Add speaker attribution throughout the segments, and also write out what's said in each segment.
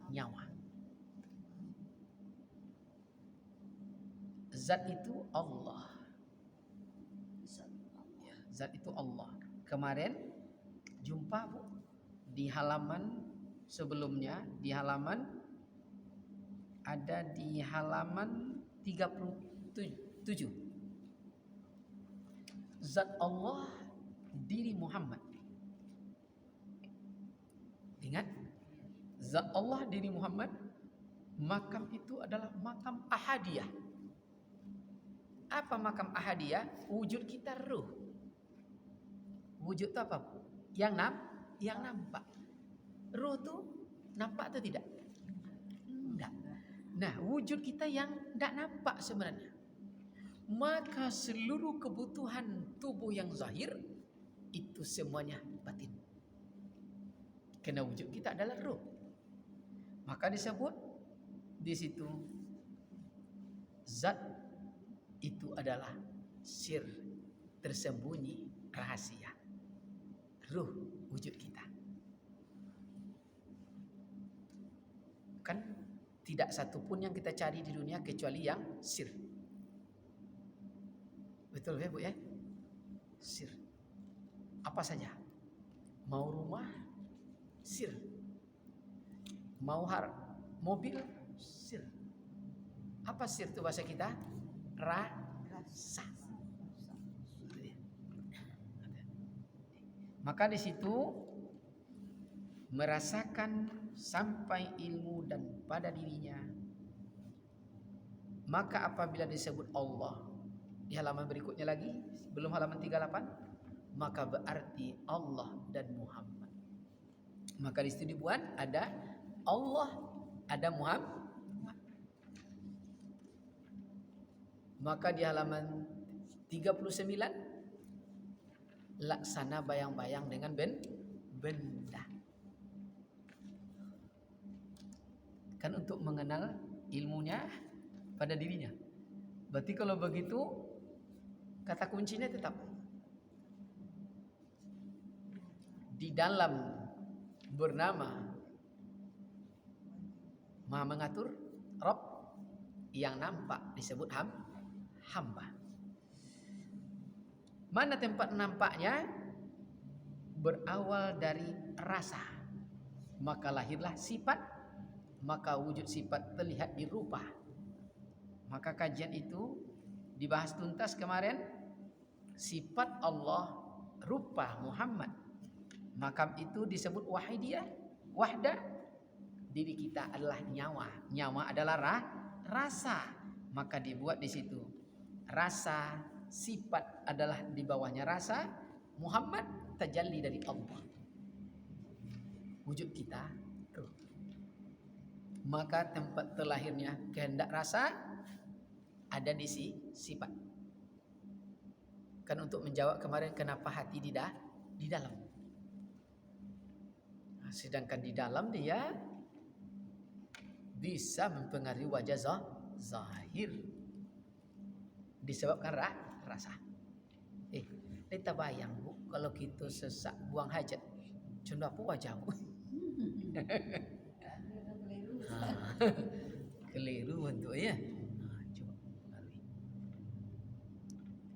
Speaker 1: nyawa. Zat itu Allah. Ya, zat itu Allah. Kemarin jumpa Bu di halaman sebelumnya, di halaman ada di halaman 37. Zat Allah diri Muhammad. Ingat? Zat Allah diri Muhammad. Makam itu adalah makam ahadiyah. Apa makam ahadiyah? Wujud kita ruh. Wujud itu apa? Yang nampak. Ruh itu nampak atau tidak? Enggak. Nah, wujud kita yang tidak nampak sebenarnya. Maka seluruh kebutuhan tubuh yang zahir itu semuanya batin. Karena wujud kita adalah ruh. Maka disebut di situ zat itu adalah sir tersembunyi rahasia. Ruh wujud kita. Kan tidak satupun yang kita cari di dunia kecuali yang sir. Betul ya Bu ya? Sir. Apa saja? Mau rumah, sir. Mau mobil, sir. Apa sir itu bahasa kita? Rasa. Maka di situ merasakan sampai ilmu dan pada dirinya. Maka apabila disebut Allah di halaman berikutnya lagi, belum halaman 38, maka berarti Allah dan Muhammad. Maka di situ dibuat ada Allah, ada Muhammad. Maka di halaman 39 laksana bayang-bayang dengan benda. Kan untuk mengenal ilmunya pada dirinya. Berarti kalau begitu kata kuncinya tetap di dalam bernama Maha mengatur Rabb, yang nampak disebut hamba. Mana tempat nampaknya? Berawal dari rasa. Maka lahirlah sifat, maka wujud sifat terlihat di rupa. Maka kajian itu dibahas tuntas kemarin. Sifat Allah, rupa Muhammad. Makam itu disebut wahidiyah, wahdah. Diri kita adalah nyawa. Nyawa adalah rasa. Maka dibuat di situ rasa, sifat adalah di bawahnya rasa. Muhammad tajalli dari Allah. Wujud kita ruh. Maka tempat terlahirnya kehendak rasa ada di sifat. Kan untuk menjawab kemarin kenapa hati di dalam. Nah, sedangkan di dalam dia bisa mempengaruhi wajah zahir disebabkan rasa. Kita bayang Bu, kalau kita sesak buang hajat, contoh apa wajahmu? Keliru bentuknya. Nah, coba pengaruhi.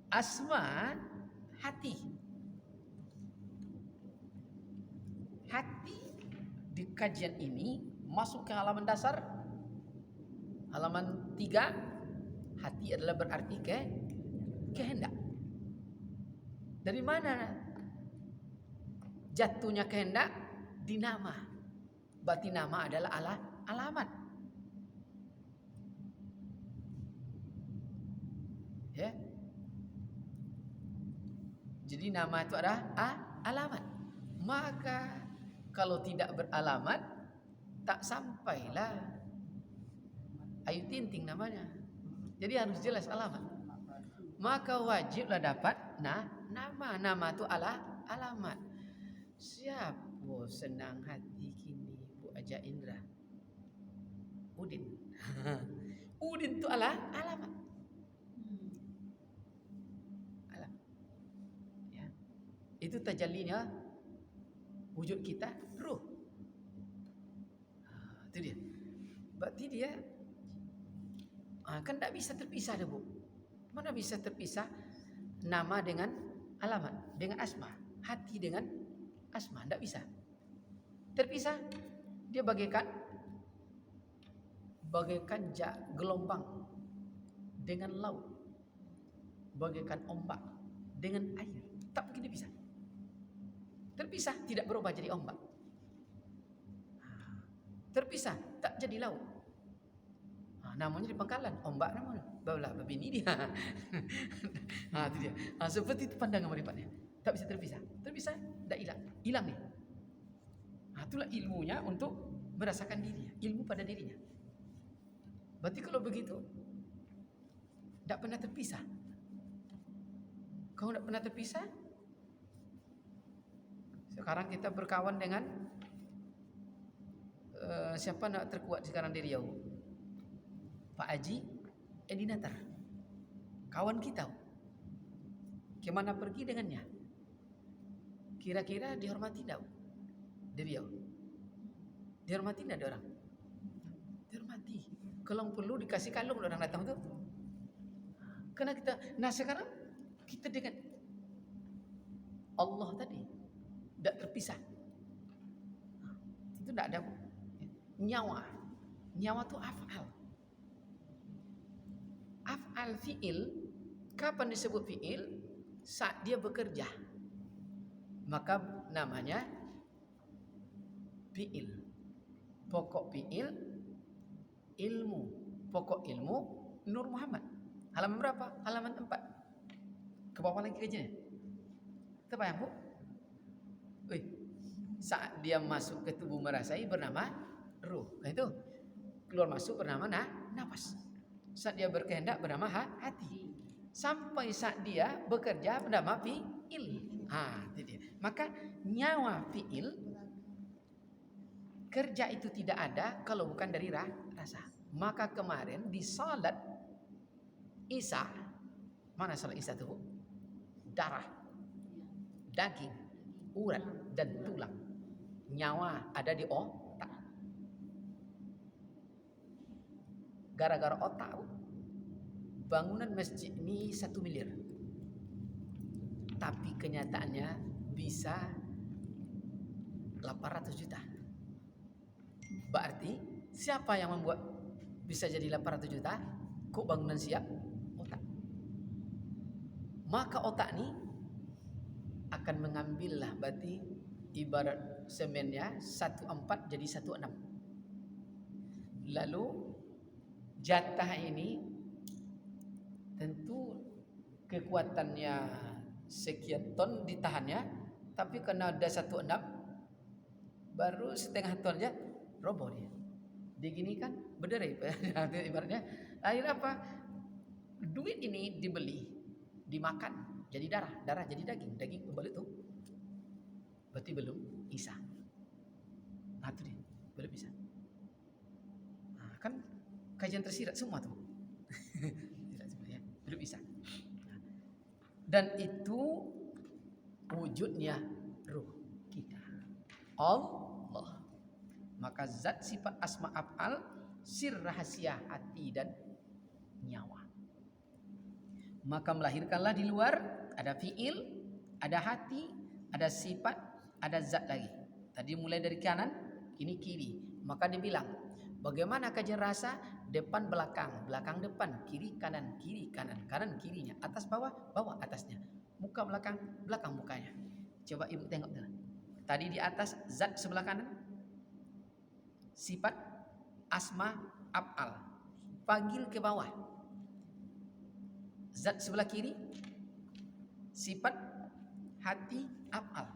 Speaker 1: Asma hati. Hati di kajian ini masuk ke halaman dasar. Halaman 3. Hati adalah berarti kehendak. Dari mana jatuhnya kehendak? Di nama. Berarti nama adalah alamat. Ya. Jadi nama itu adalah alamat. Maka kalau tidak beralamat, tak sampailah Ayu Tinting namanya. Jadi harus jelas alamat. Maka wajiblah dapat nama. Nama itu alamat. Siapa senang hati kini Bu Aja Indra? Udin. Udin itu alamat. Alamat. Ya. Itu tajallinya wujud kita ruh. Itu dia. Berarti dia kan tidak bisa terpisah deh, Bu. Mana bisa terpisah nama dengan alamat, dengan asma, hati dengan asma, tidak bisa terpisah. Dia bagaikan gelombang dengan laut, bagaikan ombak dengan air. Tak mungkin bisa terpisah, tidak berubah jadi ombak. Terpisah, tak jadi laut. Namanya di Pangkalan, ombak namanya. Balah begini dia. Itu dia. Seperti itu pandangan meripatnya. Tak bisa terpisah. Terpisah, tak hilang. Hilang nih. Itulah ilmunya untuk merasakan dirinya. Ilmu pada dirinya. Berarti kalau begitu, tak pernah terpisah. Kau tak pernah terpisah? Sekarang kita berkawan dengan siapa nak terkuat sekarang di Riau? Pak Haji Edinatar, kawan kita. Kemana pergi dengannya? Kira-kira dihormati tak di Riau? Dihormati tak ada orang? Dihormati. Kalau perlu dikasih kalung orang datang tu. Karena kita, nah sekarang kita dengan Allah tadi tidak terpisah. Itu tidak ada nyawa. Nyawa itu af'al. Af'al fi'il. Kapan disebut fi'il? Saat dia bekerja. Maka namanya fi'il. Pokok fi'il ilmu. Pokok ilmu Nur Muhammad. Halaman berapa? Halaman 4. Ke bawah lagi kejadian. Terbayang, Bu? Saat dia masuk ke tubuh merasai bernama ruh. Nah itu keluar masuk bernama nafas. Saat dia berkehendak bernama hati. Sampai saat dia bekerja bernama fi'il. Itu dia. Maka nyawa fi'il kerja itu tidak ada kalau bukan dari rasa. Maka kemarin di salat Isa, mana salat Isa itu? Darah, daging, urat dan tulang. Nyawa ada di otak. Gara-gara otak, bangunan masjid ini 1 miliar. Tapi kenyataannya bisa 800 juta. Berarti siapa yang membuat bisa jadi 800 juta? Kok bangunan siap? Otak. Maka otak ini akan mengambillah, berarti ibarat semennya 1/4 jadi 1/6. Lalu jatah ini tentu kekuatannya sekian ton ditahannya, tapi karena ada 1/6 baru setengah ton aja roboh dia. Digini kan berderai ibaratnya. Akhirnya apa? Duit ini dibeli, dimakan jadi darah jadi daging kembali tuh. Berarti belum Isa. Itu dia, belum bisa. Kan kajian tersirat semua tuh. Tidak sebenarnya, belum bisa. Dan itu wujudnya ruh kita. Allah. Maka zat sifat asma af'al, sir rahasia hati dan nyawa. Maka melahirkanlah di luar ada fi'il, ada hati, ada sifat, ada zat lagi. Tadi mulai dari kanan, ini kiri. Maka dibilang, bagaimana kajian rasa? Depan belakang, belakang depan, kiri kanan, kanan kirinya, atas bawah, bawah atasnya, muka belakang, belakang mukanya. Coba ibu tengok dulu. Tadi di atas zat sebelah kanan, sifat asma af'al, panggil ke bawah. Zat sebelah kiri, sifat hati af'al.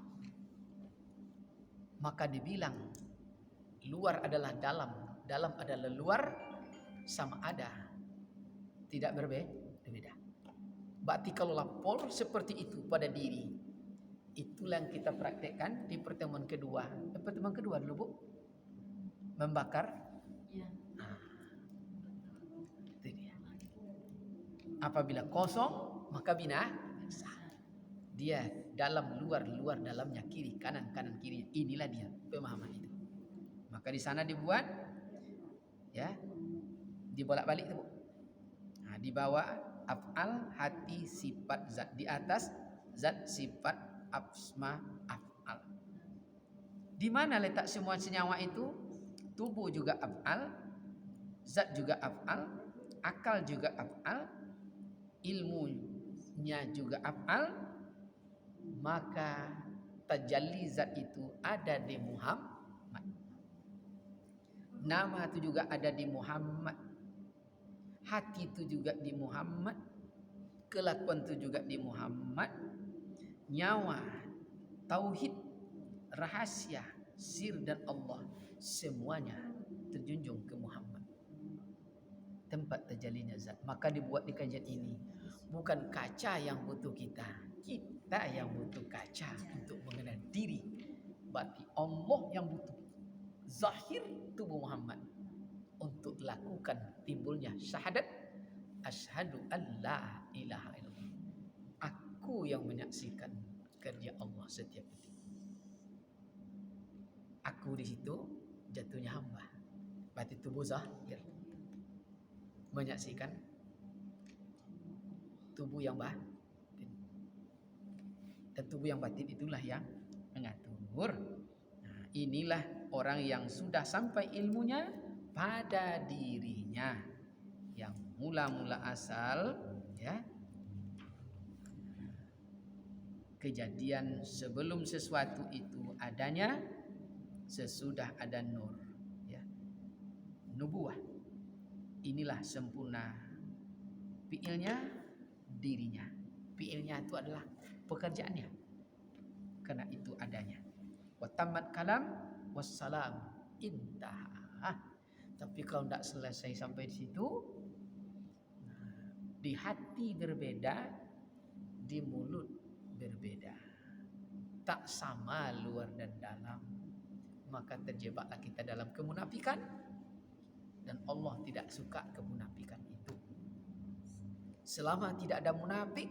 Speaker 1: Maka dibilang luar adalah dalam, dalam adalah luar, sama ada, tidak berbeda. Berarti kalau lapor seperti itu pada diri, itulah yang kita praktekkan di pertemuan kedua. Pertemuan kedua dulu, Bu. Membakar. Ya. Itu dia. Apabila kosong maka binasa. Dia dalam luar, luar dalamnya, kiri kanan, kanan kirinya. Inilah dia pemahaman itu. Maka di sana dibuat Ya, dibolak-balik tu. Di bawah af'al, hati, sifat, zat. Di atas zat, sifat, asma, af'al. Di mana letak semua senyawa itu? Tubuh juga af'al, zat juga af'al, akal juga af'al, ilmunya juga af'al. Maka tajalli zat itu ada di Muhammad. Nama itu juga ada di Muhammad. Hati itu juga di Muhammad. Kelakuan itu juga di Muhammad. Nyawa, tauhid, rahasia, sir dan Allah, semuanya terjunjung ke Muhammad. Tempat terjalinya zat. Maka dibuat di kajian ini. Bukan kaca yang butuh kita. Kita yang butuh kaca untuk mengenal diri. Berarti Allah yang butuh zahir tubuh Muhammad untuk lakukan timbulnya syahadat asyhadu an la ilaha illallah. Aku yang menyaksikan kerja Allah setiap detik. Aku di situ jatuhnya hamba. Berarti tubuh zahir menyaksikan tubuh yang batin. Dan tubuh yang batin itulah yang mengatur. Nah, inilah orang yang sudah sampai ilmunya pada dirinya, yang mula-mula asal, ya, kejadian sebelum sesuatu itu adanya, sesudah ada nur, ya, nubuah. Inilah sempurna fiilnya, dirinya. Fiilnya itu adalah pekerjaannya, karena itu adanya. Wa tammat kalam wassalam intaha. Tapi kalau tidak selesai sampai di situ, di hati berbeda, di mulut berbeda, tak sama luar dan dalam, maka terjebaklah kita dalam kemunafikan, dan Allah tidak suka kemunafikan itu. Selama tidak ada munafik,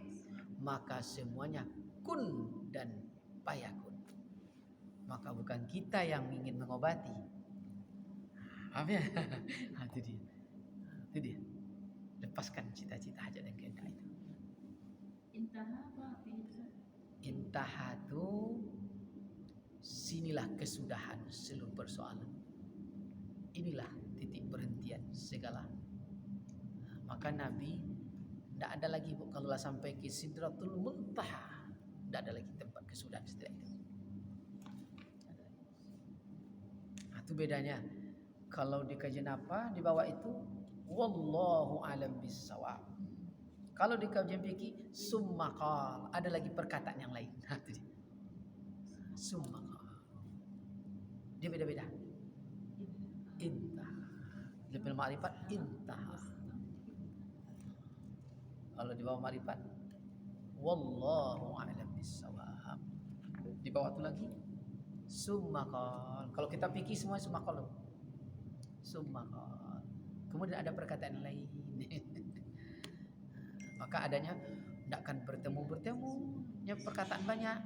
Speaker 1: maka semuanya kun dan fayakun. Maka bukan kita yang ingin mengobati. Paham ya? Itu dia. Itu dia. Lepaskan cita-cita hajat dan kehendak itu.
Speaker 2: Intaha apa?
Speaker 1: Intaha itu sinilah kesudahan seluruh persoalan. Inilah titik berhentian segala. Maka Nabi tidak ada lagi kalau sampai ke Sidratul Muntaha, tidak ada lagi tempat kesudahan setelah itu. Nah, itu bedanya. Kalau di kajian apa di bawah itu wallahu alam bissawab. Kalau di kajian fikih summa qal, ada lagi perkataan yang lain. Summa qal. Dia beda-beda. Intah. Di bawah ma'rifat intah. Kalau di bawah ma'rifat wallahu alam bissawab. Di bawah itu lagi summa qal. Kalau kita fikih semua summa qal. Summa qal. Kemudian ada perkataan lain. Maka adanya tidak akan bertemu, yang perkataan banyak.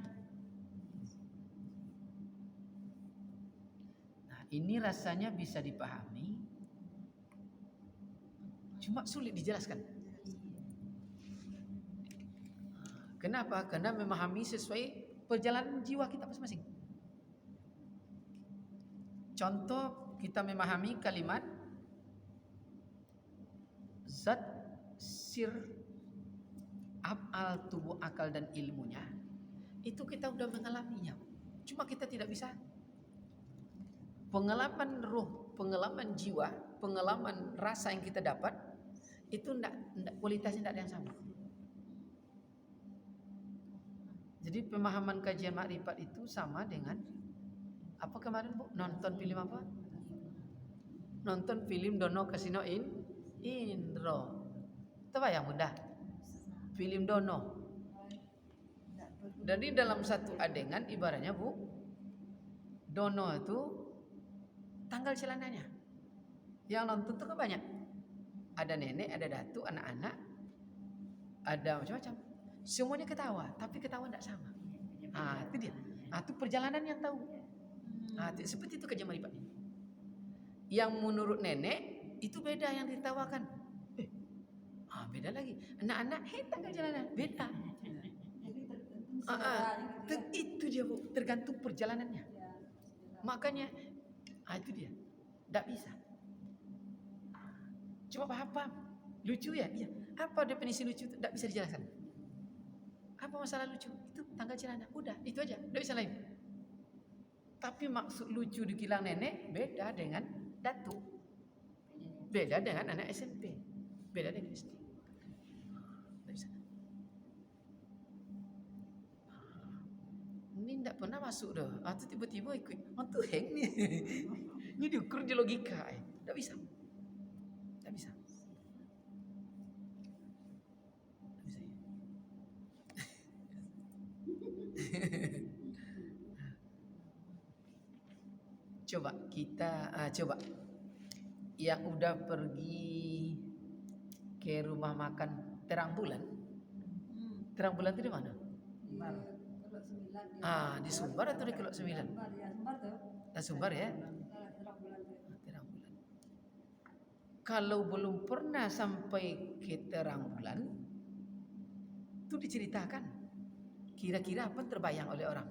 Speaker 1: Nah, ini rasanya bisa dipahami, cuma sulit dijelaskan. Kenapa? Karena memahami sesuai perjalanan jiwa kita masing-masing. Contoh, kita memahami kalimat zat, sir, af'al, tubuh, akal dan ilmunya. Itu kita udah mengalaminya. Cuma kita tidak bisa. Pengalaman ruh, pengalaman jiwa, pengalaman rasa yang kita dapat itu kualitasnya tidak ada yang sama. Jadi pemahaman kajian makrifat itu sama dengan apa kemarin Bu? Nonton film apa? Nonton film Dono Kasino Indro. Terbayang Bunda? Film Dono. Jadi dalam satu adegan ibaratnya Bu, Dono itu tanggal celananya. Yang nonton tuh kan banyak. Ada nenek, ada datu, anak-anak, ada macam-macam. Semuanya ketawa, tapi ketawa tidak sama. Itu dia. Itu perjalanan yang tahu. Seperti itu kajian makrifat. Yang menurut nenek itu beda yang ditawakan. Beda lagi. Anak-anak tangga jalanan beda. Itu dia Bu, tergantung perjalanannya. Makanya itu dia. Tidak bisa. Cuma paham. Lucu ya? Iya. Apa definisi lucu itu? Tidak bisa dijelaskan. Apa masalah lucu? Itu tangga celana. Udah, itu aja. Tidak bisa lain. Tapi maksud lucu di kilang nenek beda dengan datuk. Beda dengan anak SMP. Beda dengan SD. Tidak bisa. Ini tidak pernah masuk dah. Atau tiba-tiba ikut. Tuh hang nih. Ini diukur di logika. Tidak bisa. Tidak bisa. Coba kita coba yang udah pergi ke rumah makan Terang Bulan. Terang Bulan itu di mana? Di Sumbar atau di Kelok 9? Sumbar ya. Terang Bulan. Kalau belum pernah sampai ke Terang Bulan, itu diceritakan. Kira-kira apa terbayang oleh orang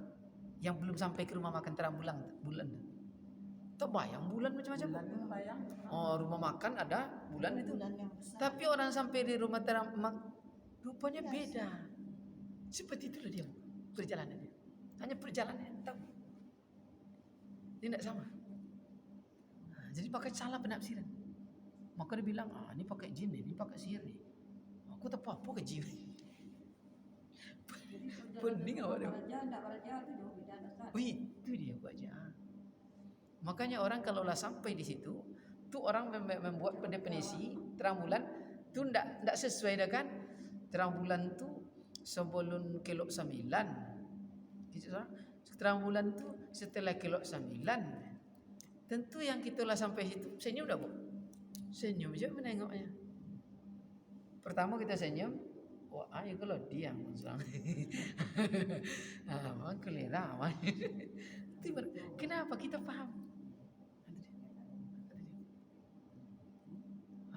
Speaker 1: yang belum sampai ke rumah makan Terang Bulan? Terbayang bulan macam-macam. Rumah makan ada bulan itu. Tapi orang sampai di rumah Terang rupanya beda. Seperti itulah dia perjalanannya. Hanya perjalanannya tahu. Dia tidak sama. Jadi pakai salah penafsiran. Maka dia bilang, ini pakai jin, ini pakai sihir nih. Aku tak apa ke jin. Pening awak dia. Itu dia baca. Makanya orang kalau lah sampai di situ, tuh orang membuat definisi terang bulan tuh tidak sesuai dengan terang bulan tuh sebelum kelok 9. Gitu, terang bulan tuh setelah kelok 9. Tentu yang kita lah sampai situ senyum dah Bu. Senyum aja menengoknya. Pertama kita senyum, ayo kalau diam langsung. Kelera. Kenapa kita paham?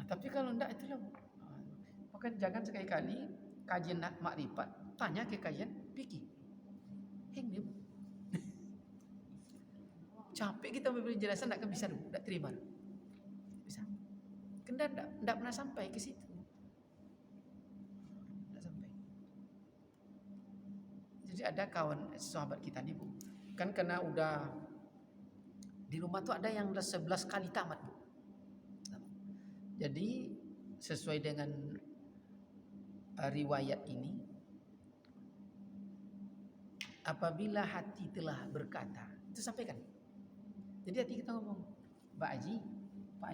Speaker 1: Tapi kalau enggak itulah. Maka jangan sekali-kali kajian makrifat tanya ke kajian fikih. Heng dia. Capek kita memberi penjelasan enggak bisa dulu, enggak terima. Bisa. Kena enggak pernah sampai ke situ. Enggak sampai. Jadi ada kawan sahabat kita nih Bu. Kan karena udah di rumah tuh ada yang udah 11 kali tamat Bu. Jadi sesuai dengan riwayat ini, apabila hati telah berkata, itu sampaikan. Jadi hati kita ngomong, Pak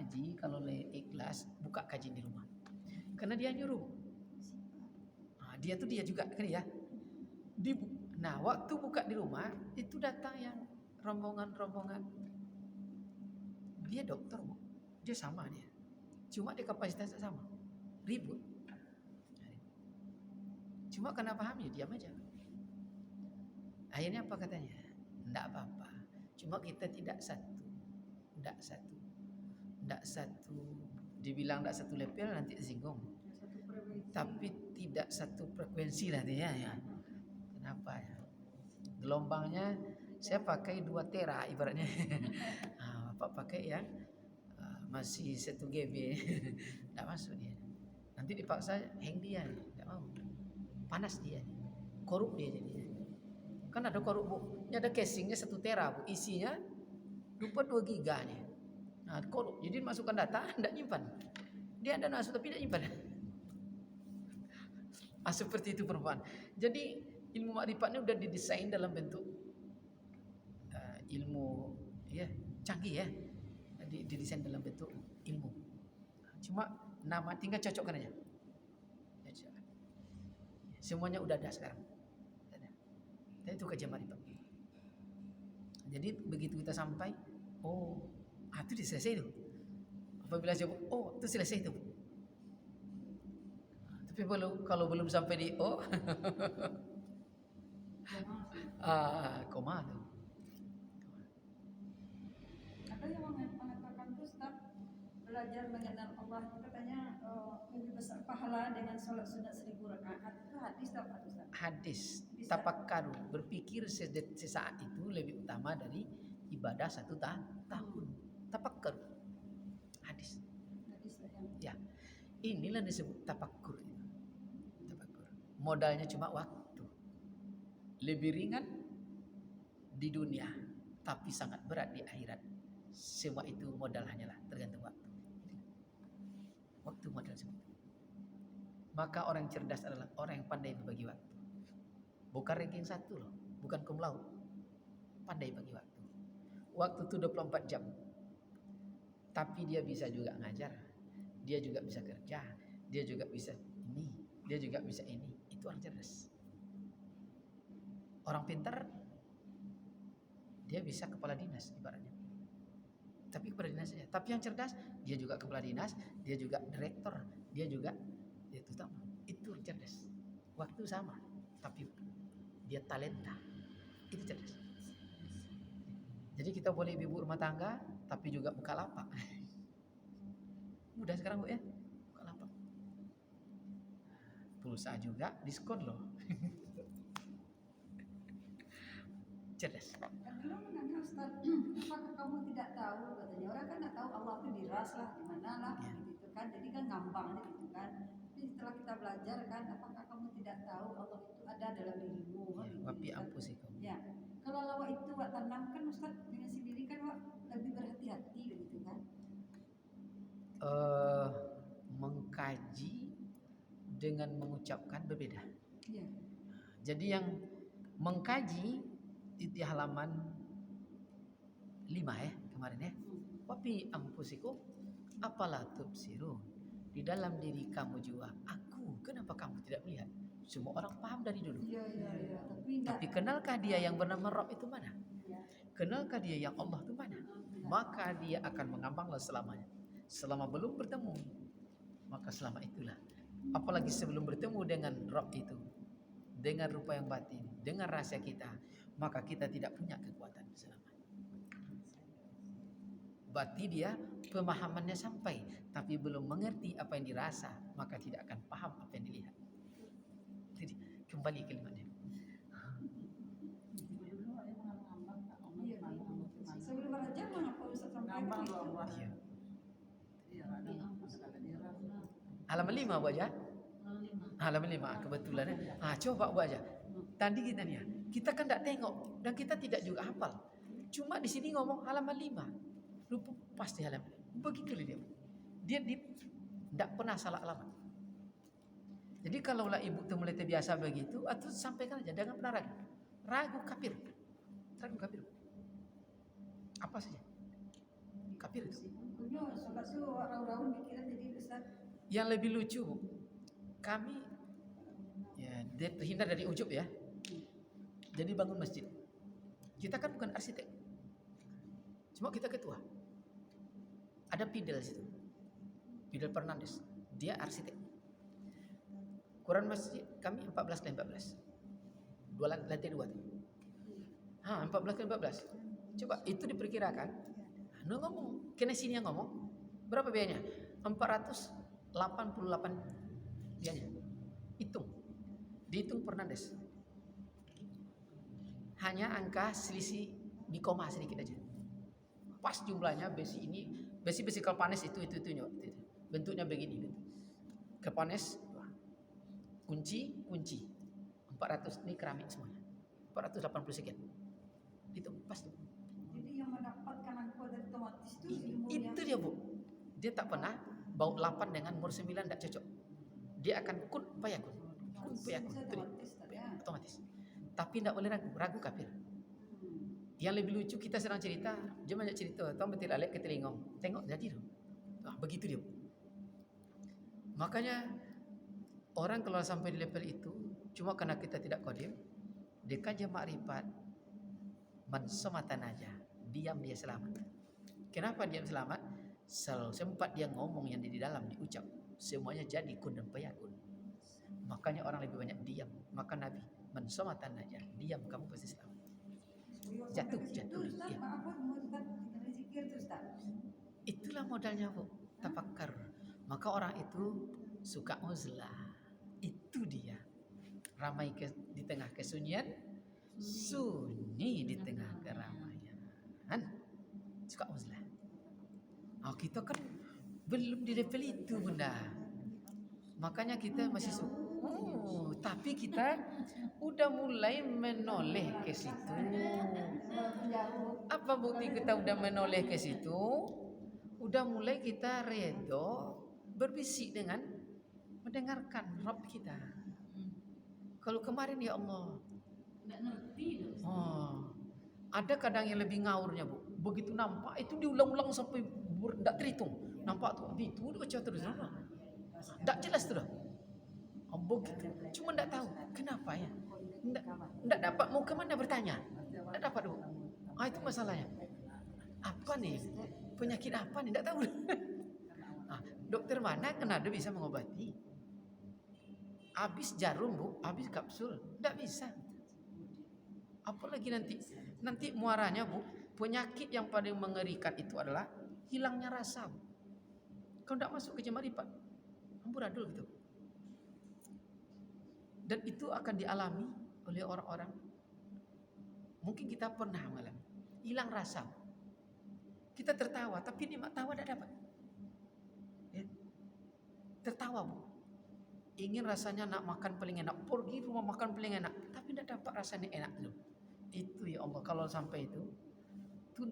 Speaker 1: Haji kalau ikhlas buka kajian di rumah. Karena dia nyuruh. Dia juga kan ya. Nah waktu buka di rumah itu datang yang rombongan. Dia dokter Bu, dia sama dia. Cuma di kapasitas sama, ribut. Cuma karena paham ya diam aja. Akhirnya apa katanya? Tidak apa-apa. Cuma kita tidak satu. Dibilang tidak satu level nanti tersinggung. Tapi tidak satu frekuensi nantinya ya. Kenapa ya? Gelombangnya saya pakai 2 tera ibaratnya. Bapak pakai yang masih 1 GB. Tidak masuk dia. Nanti dipaksa hang dia, tidak mau. Panas dia. Korup dia jadi. Kan ada korup Bu. Ini ada casingnya 1 tera Bu. Isinya lupa 2 giga nih. Nah, korup. Jadi masukkan data tidak nyimpan. Dia ada masuk tapi tidak nyimpan. Seperti itu perempuan. Jadi ilmu makrifat ini udah didesain dalam bentuk ilmu ya canggih ya. Didesain dalam bentuk ilmu. Cuma nama tinggal cocokkan aja. Semuanya udah ada sekarang. Dan itu kajian makrifat. Jadi begitu kita sampai, itu selesai itu. Apabila jawab, itu selesai itu. Tapi kalau belum sampai di koma tuh.
Speaker 3: Ada yang mengatakan itu Ustaz, belajar mengenal Allah itu katanya lebih besar pahala dengan sholat sunat 1000 rakaat. Itu hadis atau apa Ustaz?
Speaker 1: Hadis,
Speaker 3: Bisa.
Speaker 1: tafakkaru, berpikir sesaat itu lebih utama dari ibadah 1 tahun. Tafakkaru. Hadis.
Speaker 3: Hadis lah yang
Speaker 1: Ya, inilah disebut tafakkur itu. Tafakkur. Modalnya cuma waktu. Lebih ringan di dunia, tapi sangat berat di akhirat. Semua itu modal hanyalah tergantung waktu. Waktu modal semua. Maka orang cerdas adalah orang yang pandai berbagi waktu. Bukan ranking 1 loh, bukan cum laude. Pandai bagi waktu. Waktu itu 24 jam. Tapi dia bisa juga ngajar. Dia juga bisa kerja. Dia juga bisa ini. Dia juga bisa ini. Itu orang cerdas. Orang pintar, dia bisa kepala dinas ibaratnya. Tapi kepala dinas saja. Tapi yang cerdas, dia juga kepala dinas, dia juga direktur, dia juga itu sama. Itu orang cerdas. Waktu sama, tapi dia talenta. Itu cerdas. Jadi kita boleh ibu rumah tangga, tapi juga buka lapak. Mudah sekarang Bu ya, buka lapak. Pulsa juga diskon loh. Cerdas.
Speaker 3: dulu menanya Ustaz, apakah kamu tidak tahu katanya orang kan nggak tahu Allah itu di ras lah di mana lah
Speaker 1: Ya.
Speaker 3: gitu kan, jadi kan gampang aja gitu kan. Tapi setelah kita belajar kan, apakah kamu tidak tahu Allah itu ada dalam dirimu?
Speaker 1: Ya,
Speaker 3: Gitu,
Speaker 1: wapi
Speaker 3: Ustaz.
Speaker 1: ampusikum.
Speaker 3: Ya, kalau lawa itu wak tanam kan Ustaz dengan sendiri kan wak lebih berhati-hati gitu kan.
Speaker 1: Mengkaji dengan mengucapkan berbeda.
Speaker 3: Iya.
Speaker 1: Jadi yang mengkaji itu di halaman 5 ya kemarin ya. Wapi ampusikum apalah tubsirun. Di dalam diri kamu juga aku, kenapa kamu tidak melihat? Semua orang paham dari dulu.
Speaker 3: Iya. Tapi enggak.
Speaker 1: Tapi kenalkah dia yang bernama Rabb itu mana?
Speaker 3: Ya.
Speaker 1: Kenalkah dia yang Allah itu mana? Maka dia akan mengambanglah selamanya. Selama belum bertemu, maka selama itulah. Apalagi sebelum bertemu dengan Rabb itu, dengan rupa yang batin, dengan rahasia kita, maka kita tidak punya kekuatan selamanya. Berarti dia pemahamannya sampai, tapi belum mengerti apa yang dirasa, maka tidak akan paham apa yang dilihat. Jadi kembali kalimatnya.
Speaker 3: Iya. Sebelum belajar mengapa Ustaz sampaikan itu?
Speaker 1: Iya. Halaman 5 Bu aja. Halaman 5 kebetulan ya. Coba Bu aja. Tadi kita nih ya, kita kan tidak tengok dan kita tidak juga hafal. Cuma di sini ngomong halaman 5. Lupa pasti halaman. Begitu dia. Dia tidak pernah salah alamat. Jadi kalaulah ibu tu mulai terbiasa begitu, atau sampaikan aja, jangan pernah ragu. Ragu kafir. Ragu kafir. Apa saja? Kafir itu.
Speaker 3: Punya sholat tu raun-raun pikiran jadi Ustaz.
Speaker 1: Yang lebih lucu, kami ya dia terhindar dari ujub ya. Jadi bangun masjid. Kita kan bukan arsitek. Cuma kita ketua. Ada Fidel situ. Fidel Fernandes. Dia arsitek. Ukuran masjid kami 14 kali 14. Lantai 2 tuh. 14 kali 14. Coba itu diperkirakan. Ngomong, kena sini yang ngomong. Berapa biayanya? 488 biayanya. Hitung. Dihitung Fernandes. Hanya angka selisih di koma sedikit aja. Pas jumlahnya besi ini, besi kalpanes itu. Bentuknya begini. Kalpanes, kunci. 400 ini keramik semuanya. 480 sekian. Itu pas tuh.
Speaker 3: Jadi yang mendapatkan angka dari otomatis itu
Speaker 1: Itu dia Bu. Dia tak pernah bau 8 dengan umur 9 tidak cocok. Dia akan kun payakun. Itu dia. Otomatis. Tapi tidak boleh ragu kafir. Yang lebih lucu kita sedang cerita, dia banyak cerita, tahu betul alik ke telingong. Tengok jadi tu. Begitu dia. Makanya orang kalau sampai di level itu cuma karena kita tidak qadim, dia kaji makrifat man samatan aja, diam dia selamat. Kenapa diam selamat? Sempat dia ngomong yang di dalam diucap, semuanya jadi kun dan payakun. Makanya orang lebih banyak diam. Maka Nabi man samatan aja, diam kamu pasti selamat. Jatuh.
Speaker 3: Ustaz,
Speaker 1: Ya.
Speaker 3: maaf mau Ustaz, zikir tu Ustaz.
Speaker 1: Itulah modalnya Bu. tafakkar. Maka orang itu suka uzlah. Itu dia. Ramai di tengah kesunyian, sunyi di tengah keramaian. Suka uzlah. Oh, kita kan belum di level itu, Bunda. Makanya kita masih tapi kita udah mulai menoleh ke situ. Apa bukti kita udah menoleh ke situ? Udah mulai kita redo berbisik dengan mendengarkan Rabb kita. Kalau kemarin ya Allah,
Speaker 2: Nggak ngerti loh.
Speaker 1: ada kadang yang lebih ngawurnya, Bu. Begitu nampak itu diulang-ulang sampai tidak terhitung. Nampak tuh itu udah baca terus. Tidak jelas tuh dah. Begitu. Cuma tidak tahu kenapa ya. Tidak dapat mau kemana bertanya. Tidak dapat, Bu. Itu masalahnya. Apa nih? Penyakit apa nih? Tidak tahu. Dokter mana kan ada bisa mengobati? Habis jarum, Bu, habis kapsul, tidak bisa. Apalagi nanti muaranya, Bu, penyakit yang paling mengerikan itu adalah hilangnya rasa. Kalau tidak masuk ke jemari, Pak, amburadul gitu. Dan itu akan dialami oleh orang-orang. Mungkin kita pernah mengalami hilang rasa. Kita tertawa, tapi nikmat tawa tidak dapat. Tertawa, Bu. Ingin rasanya nak makan paling enak, pergi rumah makan paling enak, tapi tidak dapat rasanya enak loh. Itu ya Allah, kalau sampai itu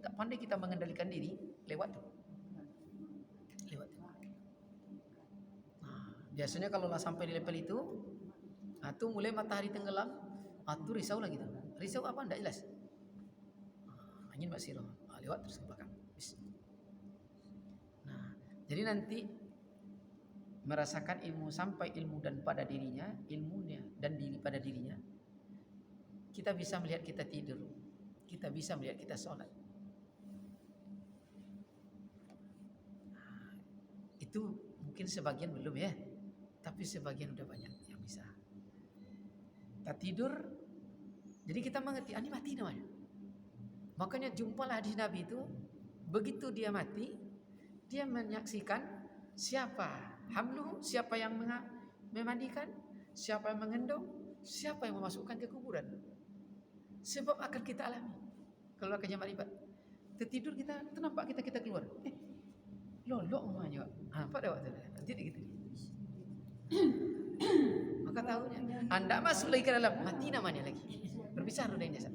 Speaker 1: tak pandai kita mengendalikan diri, lewat tuh. Biasanya kalau lah sampai di level itu, tuh mulai matahari tenggelam, tuh risau lagi tuh. Risau apa? Tidak jelas. Angin masih lewat terus ke belakang. Jadi nanti merasakan ilmu sampai ilmu dan pada dirinya, ilmunya dan diri pada dirinya. Kita bisa melihat kita tidur, kita bisa melihat kita sholat. Itu mungkin sebagian belum ya, tapi sebagian udah banyak yang bisa. Kita tidur, jadi kita mengerti, ini mati namanya. Makanya jumpalah hadis Nabi itu, begitu dia mati, dia menyaksikan siapa hamluhu, siapa yang memandikan, siapa yang mengendong, siapa yang memasukkan ke kuburan. Sebab akan kita alami. Kalau akan jam maribat, tertidur kita, nampak kita keluar. Lolok namanya. Apa dah waktu itu? Nanti gitu. Maka tahunya, Anda masuk lagi ke dalam, mati namanya lagi. Berbicara dengan jasad.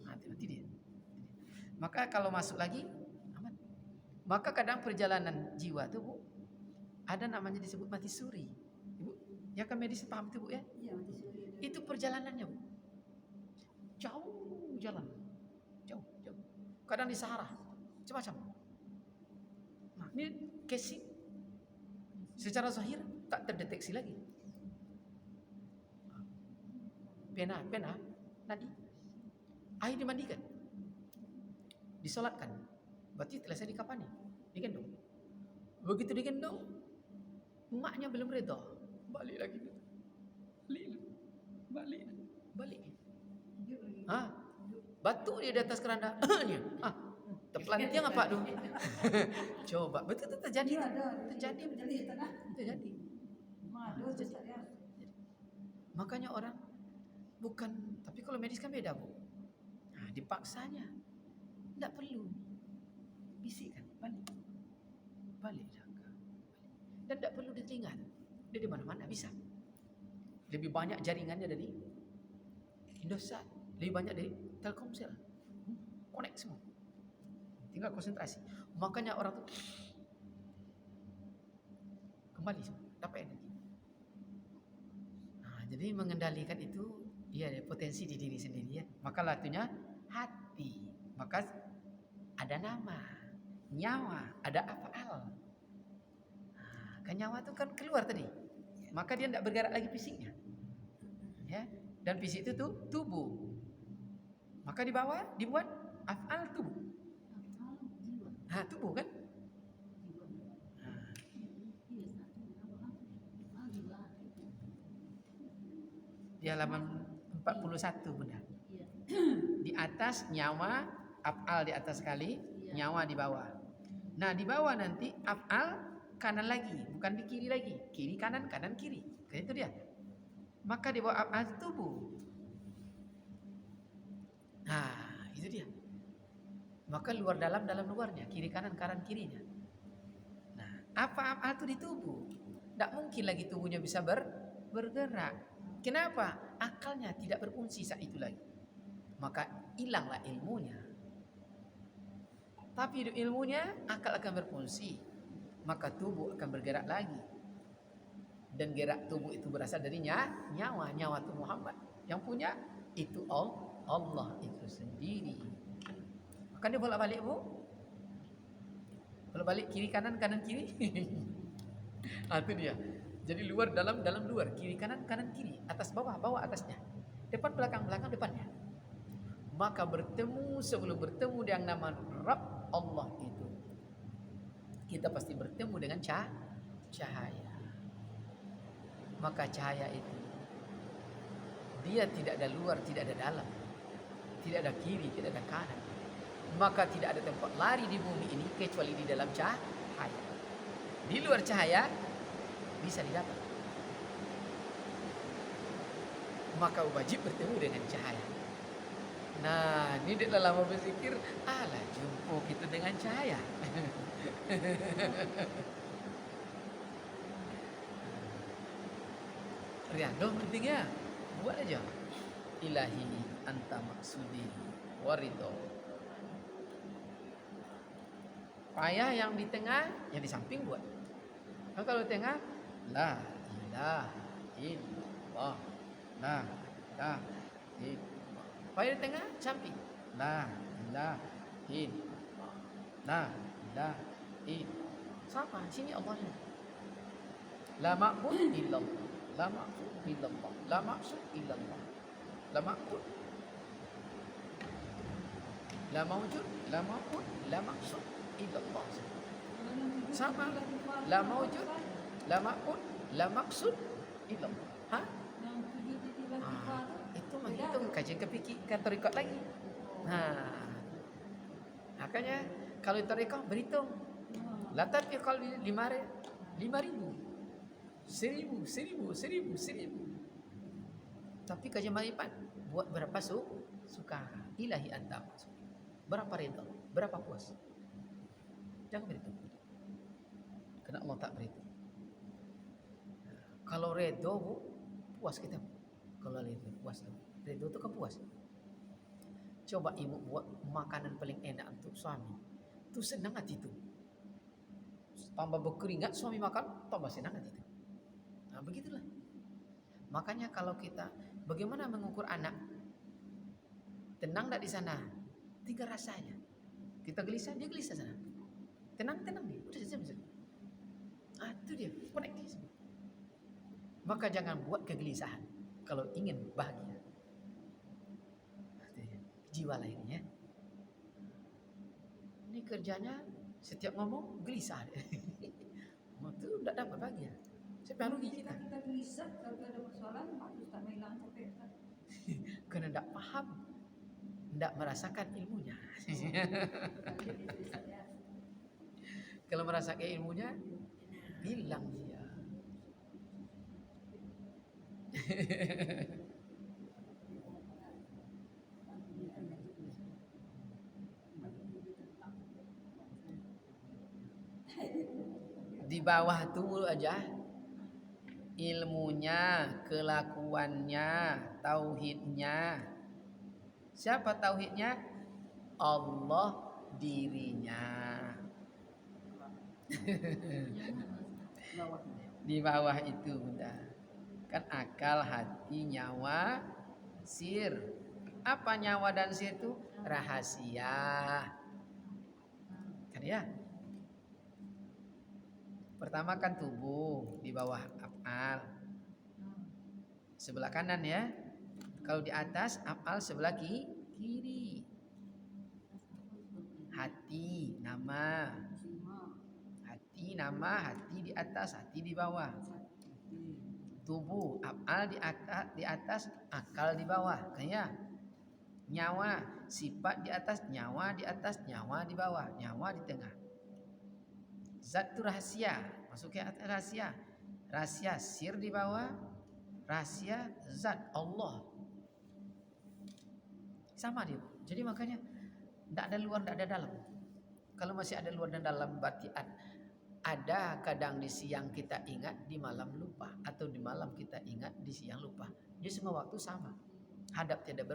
Speaker 1: Mati dia. Maka kalau masuk lagi, aman. Maka kadang perjalanan jiwa itu, Bu, ada namanya disebut mati suri. Ibu, ya kan medis paham itu, Bu ya?
Speaker 3: Iya, mati suri.
Speaker 1: Itu perjalanannya, Bu. Jauh jalan. Jauh. Kadang di Sahara, macam-macam. Nah, ini casing. Secara zahir tak terdeteksi lagi. Pena, nadi. Air dimandikan. Disolatkan. Berarti telah saya dikapani, digendong. Begitu digendong, emaknya belum reda, balik lagi. Balik. Batu dia di atas keranda. Terpelanting apa tu? Coba, betul terjadi. Terjadi. Makanya orang bukan, tapi kalau medis kan beda, Bu. Dipaksanya, tidak perlu. Bisikkan, balik jaga. Dan tidak perlu di telinga. Dia di mana-mana bisa. Lebih banyak jaringannya dari Indosat, lebih banyak dari Telkomsel. Connect semua. Tinggal konsentrasi. Makanya orang tuh kembali dapat energi. Jadi mengendalikan itu, iya, potensi di diri sendiri ya. Maka latunya hati. Maka ada nama, nyawa, ada afal. Kan nyawa itu kan keluar tadi. Maka dia tidak bergerak lagi fisiknya. Ya, dan fisik itu tubuh. Maka di bawah dibuat afal tubuh. Tubuh kan? Di halaman 41 benar. Di atas nyawa, afal di atas sekali, nyawa di bawah. Nah, di bawah nanti af'al kanan lagi, bukan di kiri lagi. Kiri kanan, kanan kiri. Kayak itu dia. Maka di bawah af'al itu tubuh. Nah, itu dia. Maka luar dalam, dalam luarnya, kiri kanan, kanan kirinya. Nah, apa af'al itu di tubuh. Tidak mungkin lagi tubuhnya bisa bergerak. Kenapa? Akalnya tidak berfungsi saat itu lagi. Maka hilanglah ilmunya. Tapi ilmunya akal akan berfungsi, maka tubuh akan bergerak lagi. Dan gerak tubuh itu berasal dari nyawa itu Muhammad. Yang punya itu Allah itu sendiri. Kan dia bolak-balik, Bu? Bolak-balik kiri kanan, kanan kiri. Itu dia. Jadi luar dalam, dalam luar, kiri kanan, kanan kiri, atas bawah, bawah atasnya, depan belakang, belakang depannya. Maka bertemu, sebelum bertemu yang nama Rabb Allah itu, kita pasti bertemu dengan cahaya. Maka cahaya itu dia tidak ada luar, tidak ada dalam, tidak ada kiri, tidak ada kanan. Maka tidak ada tempat lari di bumi ini kecuali di dalam cahaya. Di luar cahaya bisa didapat. Maka wajib bertemu dengan cahaya. Nah, ini dia lama berpikir, alah jumpa kita dengan cahaya. Riado pentingnya, buat aja. Ilahi anta maksudi warido. Payah yang di tengah, yang di samping buat. Nah, kalau di tengah, la ilaha illallah, la ilaha illallah. Payah di tengah, samping, la ilaha illallah, la ilaha illallah. Sama, sini Allahnya. La ma'bud illallah, la ma'bud illallah, la ma'sud illallah, la ma'bud, la mawjud, la ma'bud, la ma'sud illallah. Sama, la mawjud, la ma'bud, la maqsud illallah. Ha? Itu menghitung kajian kepikiran tarekat lagi. Nah, makanya kalau tarekat berhitung. Latar kalau 5.000, 1.000. Tapi kajian marifat buat berapa suka ilahi anta. Berapa ridha, berapa puas. Jangan berhitung. Karena Allah tak berhitung. Kalau ridho, puas kita. Kalau ridho puas. Ridho itu kan puas. Coba ibu buat makanan paling enak untuk suami. Itu senang hati itu. Tambah berkeringat suami makan, tambah senang hati itu. Nah, begitulah. Makanya kalau kita bagaimana mengukur anak? Tenang tak di sana? Tinggal rasanya. Kita gelisah, dia gelisah sana. Tenang dia. Udah saja. Itu dia, connect. Maka jangan buat kegelisahan kalau ingin bahagia. Jiwa lainnya. Ini kerjanya setiap ngomong gelisah. Itu tidak dapat bahagia. Siapa yang rugi kita?
Speaker 3: Kita gelisah kalau ada persoalan, bagus tak hilang capek.
Speaker 1: Karena tidak paham, tidak merasakan ilmunya. Kalau merasakan ilmunya, hilang dia. Di bawah itu aja ilmunya, kelakuannya, tauhidnya. Siapa tauhidnya? Allah dirinya. Di bawah itu udah. Kan akal, hati, nyawa, sir. Apa nyawa dan sir itu? Rahasia. Kan ya? Pertama kan tubuh, di bawah af'al. Sebelah kanan ya. Kalau di atas af'al sebelah kiri. Hati, nama. Hati, nama, hati di atas, hati di bawah. Tubuh, af'al di atas, akal di bawah. Kayak nyawa, sifat di atas, nyawa di bawah, nyawa di tengah. Zat itu rahasia, masuknya rahasia. Rahasia sir di bawah, rahasia zat Allah. Sama dia. Jadi makanya tidak ada luar, tidak ada dalam. Kalau masih ada luar dan dalam berarti ada kadang di siang kita ingat, di malam lupa, atau di malam kita ingat, di siang lupa. Dia semua waktu sama. Hadap tidak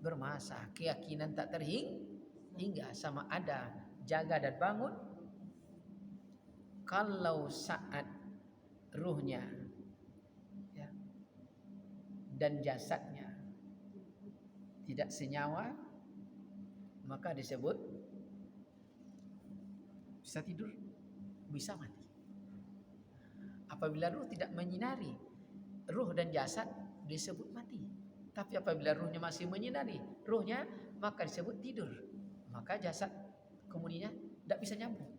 Speaker 1: bermasa, keyakinan tak terhingga, sama ada, jaga dan bangun. Kalau saat ruhnya ya, dan jasadnya tidak senyawa, maka disebut bisa tidur, bisa mati. Apabila ruh tidak menyinari, ruh dan jasad disebut mati. Tapi apabila ruhnya masih menyinari ruhnya, maka disebut tidur. Maka jasad kemudian tidak bisa nyambung.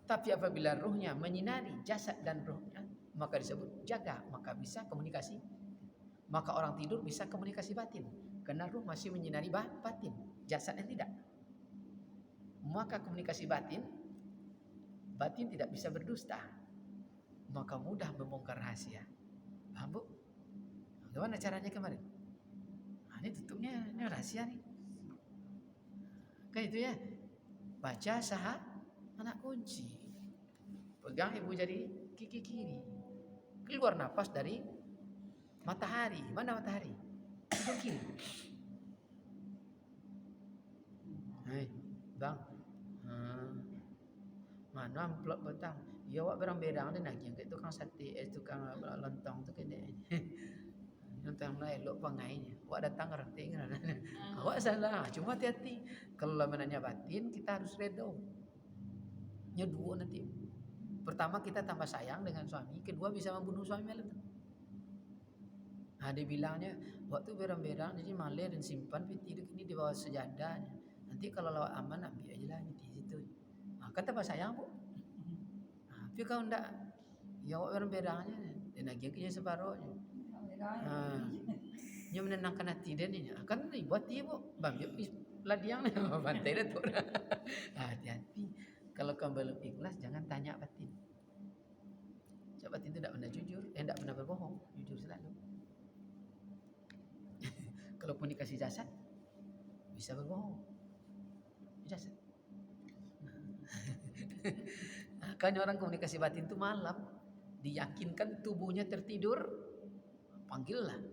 Speaker 1: Tapi apabila ruhnya menyinari jasad dan ruhnya, maka disebut jaga, maka bisa komunikasi. Maka orang tidur bisa komunikasi batin, karena ruh masih menyinari batin, jasadnya tidak. Maka komunikasi batin tidak bisa berdusta. Maka mudah membongkar rahasia. Paham Bu? Bagaimana caranya kemarin? Nah, ini tutupnya, ini rahasia nih. Kan itu ya. Baca sahah anak kunci. Pegang ibu jari kaki kiri. Keluar napas dari matahari. Mana matahari? Hidung kiri. Hai, bang. Mana amplop betang? Ya awak berang-berang dia nak yang tukang sate, tukang lontong tu kena. Lontong lain elok pangainya. Awak datang ngerti kan? Awak salah. Cuma hati-hati. Kalau menanya batin kita harus redo. Nya dua nanti. Pertama kita tambah sayang dengan suami, kedua bisa membunuh suami malam tu. Nah, dia bilangnya waktu berang-berang jadi maler dan simpan peti ini di bawah sejadahnya. Nanti kalau lawat aman ambil aja lah peti situ. Nah, kan tambah sayang Bu. Nah, tapi kalau ndak ya awak berang-berangnya dan lagi kerja separuhnya. Nah, dia menenangkan hati dia ni. Kan buat dia Bu. Bang, yuk ladiang ni bantai dah tu. Hati-hati. Kalau kamu belum ikhlas, jangan tanya batin. Sebab batin itu tidak pernah jujur, tidak pernah berbohong, jujur selalu. Kalaupun dikasih jasad, bisa berbohong. Jasad. Kan orang komunikasi batin itu malam, diyakinkan tubuhnya tertidur, panggillah.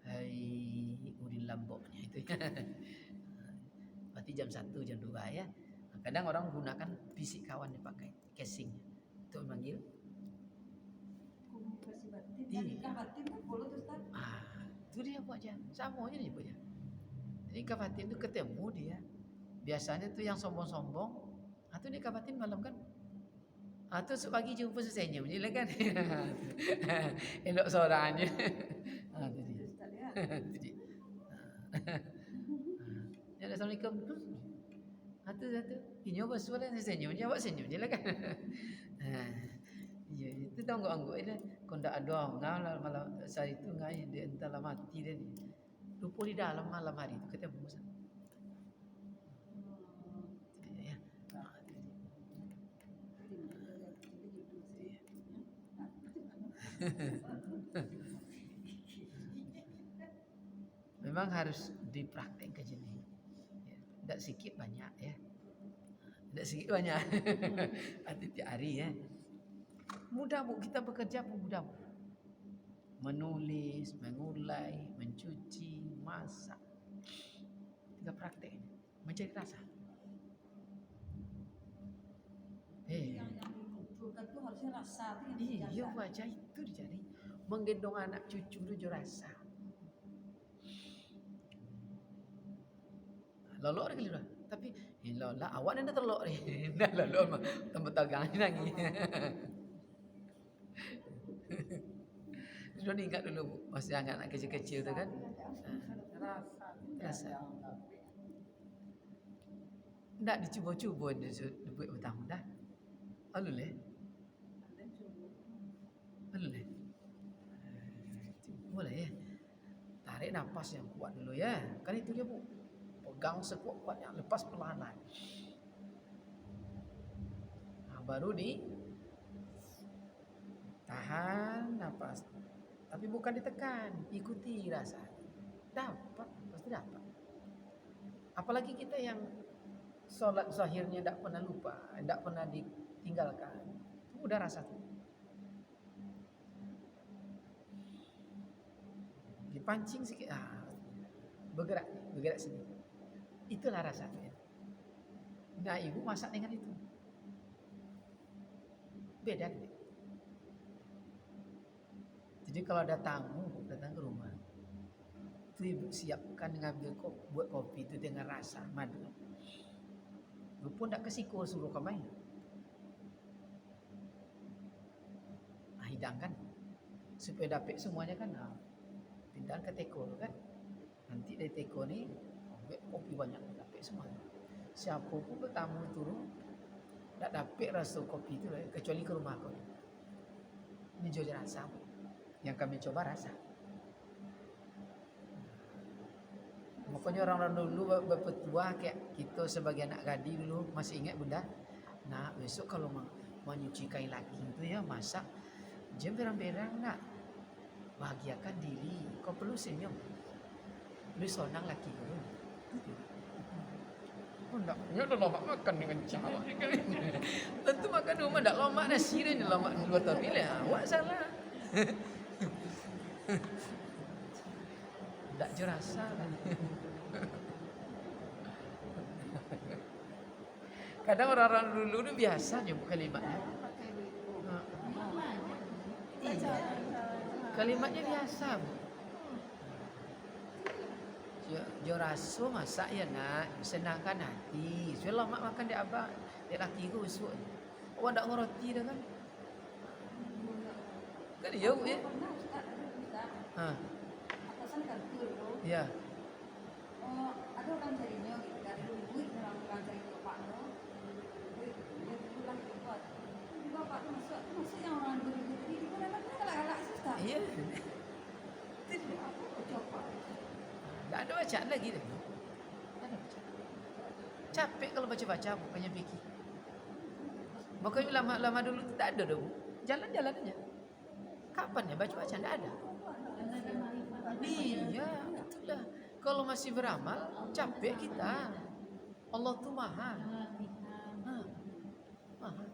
Speaker 1: Hai udin lamboknya itu ya. Berarti jam 1, jam 2 ya. Kadang orang gunakan fisik kawan dipakai casing untuk memanggil.
Speaker 3: Komunikasi batin.
Speaker 1: Iya.
Speaker 3: Nikah batin kan boleh tuh Ustaz.
Speaker 1: Itu dia Bu aja. Sama aja nih Bu ya. Jadi nikah batin itu ketemu dia. Biasanya tuh yang sombong-sombong, atau nikah batin malam kan. Atau pagi jumpa sesenyum je lah kan. Elok seorang aja. Itu dia.
Speaker 3: Ustaz ya.
Speaker 1: Itu dia. Ya, Assalamualaikum. Satu. Ini apa suara senyum je, awak senyum je lah kan. Ya, itu tahu angguk dia. Kau ndak ada ngalah malam saya itu ngai dia entahlah mati dia ni. Lupa di dalam malam hari itu ketemu Ustaz. Ya. Memang harus dipraktekkan jadi. Ya, tidak sikit banyak ya. Tidak sikit banyak. Tiap hari ya. Mudah Bu, kita bekerja pun mudah Bu. Menulis, mengulai, mencuci, masak. Kita praktek. Mencari rasa.
Speaker 3: Yang dimunculkan tuh harusnya rasa tuh yang
Speaker 1: Iya
Speaker 3: dijasa.
Speaker 1: wajah itu dicari. Menggendong anak cucu itu rasa. Lolok lagi lah. Tapi lola awak ni dah terlok ni. Dah lolok mah tempat tagang ni lagi. Sudah ingat dulu Bu, masih anak kecil-kecil tu kan. Rasa. Tak dicuba-cuba dia buat hutang dah. Aluleh. Aluleh. Boleh ya. Tarik nafas yang kuat dulu ya. Kan itu dia Bu. Pegang sekuat-kuatnya, lepas perlahan. baru tahan napas. Tapi bukan ditekan, ikuti rasa. Dapat, pasti dapat. Apalagi kita yang sholat zahirnya tidak pernah lupa, tidak pernah ditinggalkan. Itu udah rasa tuh. Dipancing sedikit, bergerak sedikit. Itulah rasanya. Nah, ibu masak dengan itu. Beda gitu. Jadi kalau ada tamu datang ke rumah, itu ibu siapkan ngambil buat kopi itu dengan rasa madu. Ibu pun tak kesiko suruh kamai. Hidangkan supaya dapat semuanya kan. Pindahan ke teko kan. Nanti dari teko ni kopi banyak dapat semuanya. Siapa pun bertamu turun tak dapat rasa kopi itu kecuali ke rumah kau. Ini jadi rasa yang kami coba rasa. Makanya orang-orang dulu berpetua kayak kita sebagai anak gadis dulu masih ingat bunda. Nah besok kalau mau nyuci kain laki itu ya masak jam berang-berang nak bahagiakan diri. Kau perlu senyum. Lu sonang laki dulu. Oh enggak, ya udah lama makan dengan cawa. Tentu makan rumah enggak lama nasi ni lama dua tahun ni lah. Awak salah. Tak jerasa. Kadang orang-orang dulu tu biasa nyebut kalimatnya. Iya. Kalimatnya biasa. Joraso masak ya nak, senangkan hati. Sudah lama makan dia abang, dia laki ku besok. Awak tak ngerti dah kan? Kan dia ya.
Speaker 3: Atasan kantor tu.
Speaker 1: Ya.
Speaker 3: Ada orang carinya gitu dari duit orang cari bapak tu. Duit dia pulang buat. Bapak tu masuk yang orang duit tadi di mana mana galak-galak susah.
Speaker 1: Iya.
Speaker 3: Aku coba.
Speaker 1: Tak ada bacaan lagi dah. Tak ada bacaan. Capek kalau baca-baca bukannya fikir. Makanya lama-lama dulu tu tak ada dah. Jalan-jalan aja. Kapan ya baca bacaan tak ada. Iya, itulah. Kalau masih beramal, capek kita. Allah tu maha. Maha.